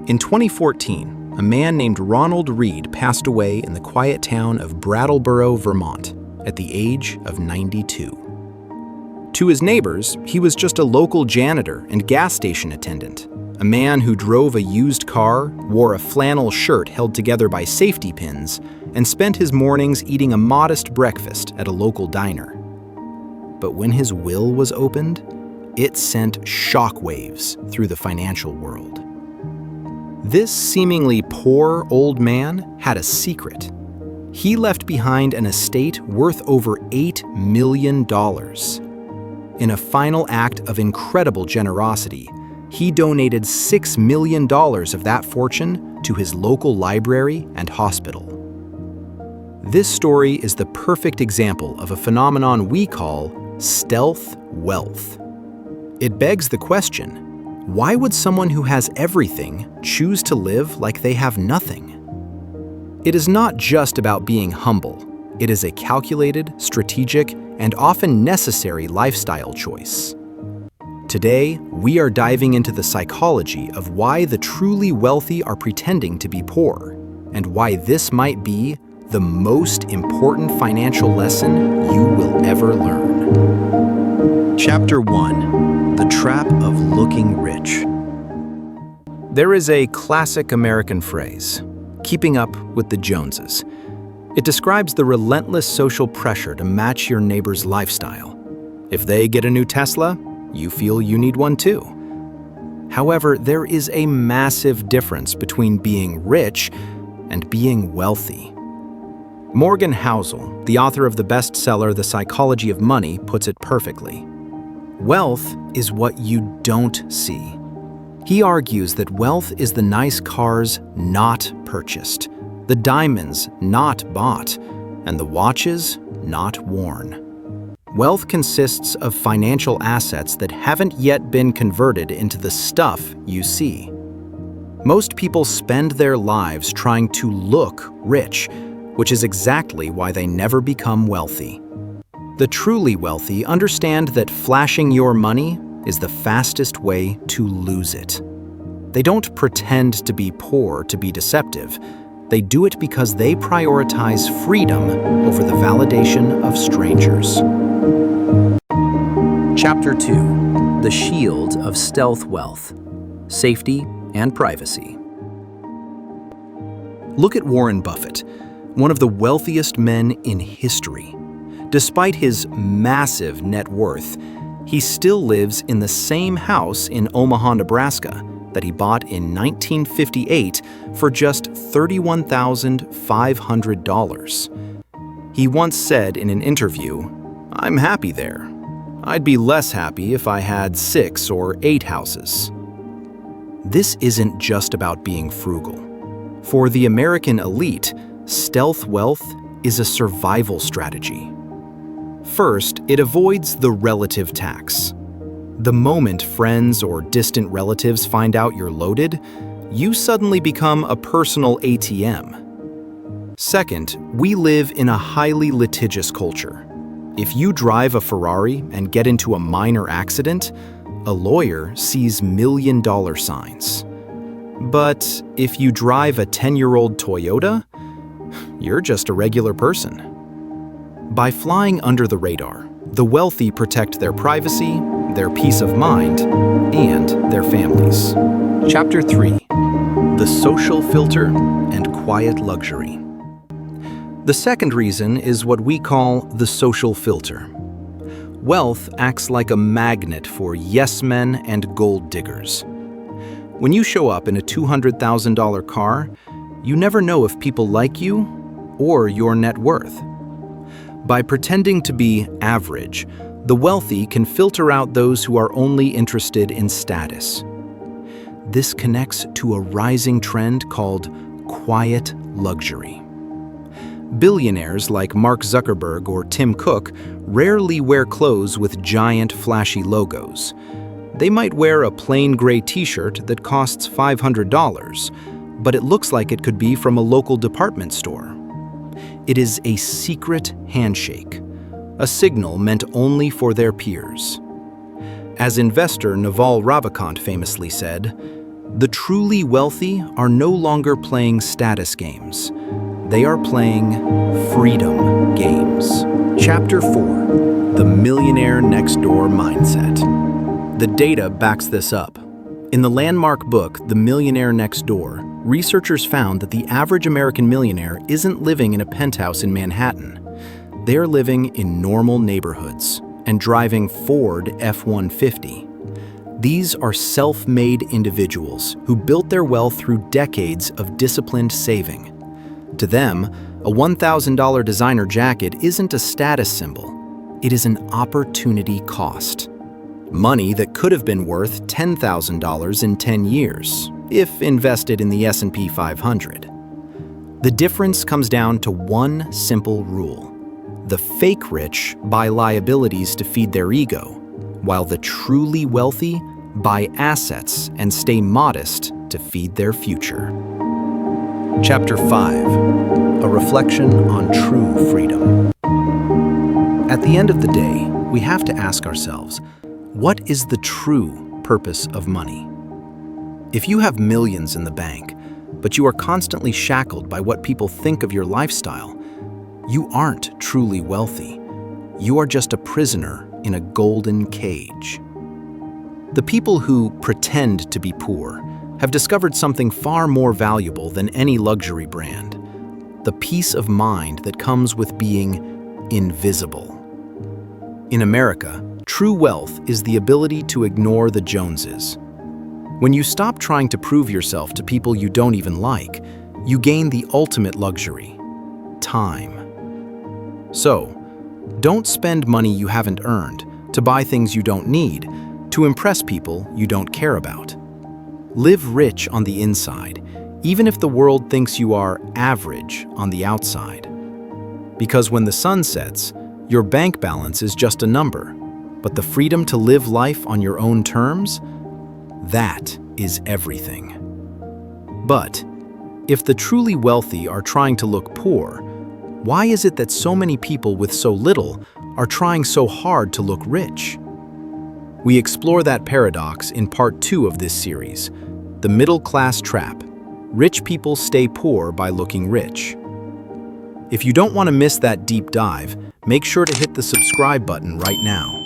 In 2014, a man named Ronald Read passed away in the quiet town of Brattleboro, Vermont, at the age of 92. To his neighbors, he was just a local janitor and gas station attendant, a man who drove a used car, wore a flannel shirt held together by safety pins, and spent his mornings eating a modest breakfast at a local diner. But when his will was opened, it sent shockwaves through the financial world. This seemingly poor old man had a secret. He left behind an estate worth over $8 million. In a final act of incredible generosity, he donated $6 million of that fortune to his local library and hospital. This story is the perfect example of a phenomenon we call stealth wealth. It begs the question, why would someone who has everything choose to live like they have nothing? It is not just about being humble. It is a calculated, strategic, and often necessary lifestyle choice. Today, we are diving into the psychology of why the truly wealthy are pretending to be poor, and why this might be the most important financial lesson you will ever learn. Chapter 1. The Trap of Looking Rich. There is a classic American phrase, keeping up with the Joneses. It describes the relentless social pressure to match your neighbor's lifestyle. If they get a new Tesla, you feel you need one too. However, there is a massive difference between being rich and being wealthy. Morgan Housel, the author of the bestseller The Psychology of Money, puts it perfectly. Wealth is what you don't see. He argues that wealth is the nice cars not purchased, the diamonds not bought, and the watches not worn. Wealth consists of financial assets that haven't yet been converted into the stuff you see. Most people spend their lives trying to look rich, which is exactly why they never become wealthy. The truly wealthy understand that flashing your money is the fastest way to lose it. They don't pretend to be poor to be deceptive. They do it because they prioritize freedom over the validation of strangers. Chapter 2. The Shield of Stealth Wealth: Safety and Privacy. Look at Warren Buffett, one of the wealthiest men in history. Despite his massive net worth, he still lives in the same house in Omaha, Nebraska that he bought in 1958 for just $31,500. He once said in an interview, "I'm happy there. I'd be less happy if I had 6 or 8 houses." This isn't just about being frugal. For the American elite, stealth wealth is a survival strategy. First, it avoids the relative tax. The moment friends or distant relatives find out you're loaded, you suddenly become a personal ATM. Second, we live in a highly litigious culture. If you drive a Ferrari and get into a minor accident, a lawyer sees million-dollar signs. But if you drive a 10-year-old Toyota, you're just a regular person. By flying under the radar, the wealthy protect their privacy, their peace of mind, and their families. Chapter 3. The Social Filter and Quiet Luxury. The second reason is what we call the social filter. Wealth acts like a magnet for yes men and gold diggers. When you show up in a $200,000 car, you never know if people like you or your net worth. By pretending to be average, the wealthy can filter out those who are only interested in status. This connects to a rising trend called quiet luxury. Billionaires like Mark Zuckerberg or Tim Cook rarely wear clothes with giant, flashy logos. They might wear a plain gray t-shirt that costs $500, but it looks like it could be from a local department store. It is a secret handshake, a signal meant only for their peers. As investor Naval Ravikant famously said, The truly wealthy are no longer playing status games. They are playing freedom games. Chapter 4: The Millionaire Next Door Mindset. The data backs this up. In the landmark book, The Millionaire Next Door, researchers found that the average American millionaire isn't living in a penthouse in Manhattan. They are living in normal neighborhoods and driving Ford F-150. These are self-made individuals who built their wealth through decades of disciplined saving. To them, a $1,000 designer jacket isn't a status symbol. It is an opportunity cost. Money that could have been worth $10,000 in 10 years, if invested in the S&P 500. The difference comes down to one simple rule. The fake rich buy liabilities to feed their ego, while the truly wealthy buy assets and stay modest to feed their future. Chapter 5: A reflection on true freedom. At the end of the day, we have to ask ourselves, what is the true purpose of money? If you have millions in the bank, but you are constantly shackled by what people think of your lifestyle, you aren't truly wealthy. You are just a prisoner in a golden cage. The people who pretend to be poor have discovered something far more valuable than any luxury brand: the peace of mind that comes with being invisible. In America, true wealth is the ability to ignore the Joneses. When you stop trying to prove yourself to people you don't even like, you gain the ultimate luxury: time. So, don't spend money you haven't earned to buy things you don't need, to impress people you don't care about. Live rich on the inside, even if the world thinks you are average on the outside. Because when the sun sets, your bank balance is just a number, but the freedom to live life on your own terms, that is everything. But if the truly wealthy are trying to look poor, why is it that so many people with so little are trying so hard to look rich? We explore that paradox in part 2 of this series, The Middle Class Trap: Rich People Stay Poor by Looking Rich. If you don't want to miss that deep dive, make sure to hit the subscribe button right now.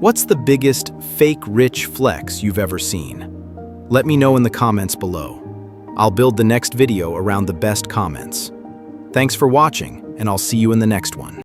What's the biggest fake rich flex you've ever seen? Let me know in the comments below. I'll build the next video around the best comments. Thanks for watching, and I'll see you in the next one.